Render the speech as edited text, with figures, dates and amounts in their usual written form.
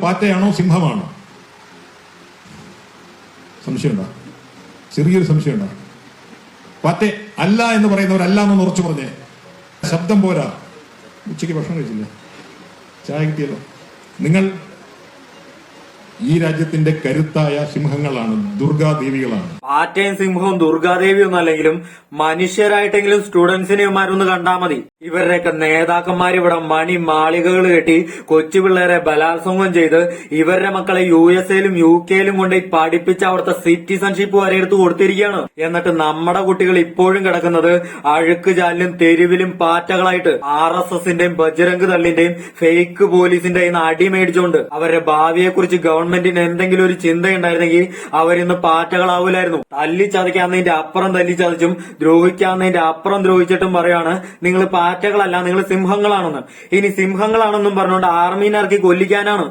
പാറ്റയാണോ സിംഹമാണോ? സംശയമുണ്ടോ? ചെറിയൊരു സംശയമുണ്ടോ? പാറ്റ അല്ല എന്ന് പറയുന്നവരല്ല എന്നൊന്ന് ഉറച്ചു പറഞ്ഞേ. ശബ്ദം പോരാ. ഉച്ചയ്ക്ക് ഭക്ഷണം കഴിച്ചില്ല, ചായ കിട്ടിയല്ലോ. നിങ്ങൾ ഈ രാജ്യത്തിന്റെ കരുത്തായ സിംഹങ്ങളാണ്, ദുർഗാദേവികളാണ്. പാറ്റയും സിംഹവും ദുർഗാദേവിയും ഒന്നും അല്ലെങ്കിലും മനുഷ്യരായിട്ടെങ്കിലും സ്റ്റുഡൻസിനെമാരൊന്ന് കണ്ടാ മതി. ഇവരുടെയൊക്കെ നേതാക്കന്മാർ ഇവിടെ മാളികകൾ കെട്ടി കൊച്ചു പിള്ളേരെ ബലാത്സംഗം ചെയ്ത് ഇവരുടെ മക്കളെ USA-ലും UK-ലും കൊണ്ടുപോയി പഠിപ്പിച്ച് അവിടുത്തെ സിറ്റിസൺഷിപ്പ് വരെ എടുത്ത് കൊടുത്തിരിക്കുകയാണ്. എന്നിട്ട് നമ്മുടെ കുട്ടികൾ ഇപ്പോഴും കിടക്കുന്നത് അഴുക്ക് ചാലിലും തെരുവിലും പാറ്റകളായിട്ട് RSSന്റെയും ബജ്രംഗ് ദളിന്റെയും ഫേക്ക് പോലീസിന്റെ അടി മേടിച്ചുകൊണ്ട് അവരുടെ ഭാവിയെ കുറിച്ച് ഗവൺമെന്റിന് എന്തെങ്കിലും ഒരു ചിന്തയുണ്ടായിരുന്നെങ്കിൽ അവരിന്ന് പാറ്റകളാവൂലായിരുന്നു. തല്ലിച്ചതയ്ക്കാന്നതിന്റെ അപ്പുറം തല്ലിച്ചതച്ചും ദ്രോഹിക്കാന്നതിന്റെ അപ്പുറം ദ്രോഹിച്ചിട്ടും പറയാണ് നിങ്ങൾ പാറ്റകളല്ല, നിങ്ങൾ സിംഹങ്ങളാണെന്ന്. ഇനി സിംഹങ്ങളാണെന്നും പറഞ്ഞുകൊണ്ട് ആർമീനെ ഇറക്കി കൊല്ലിക്കാനാണ്.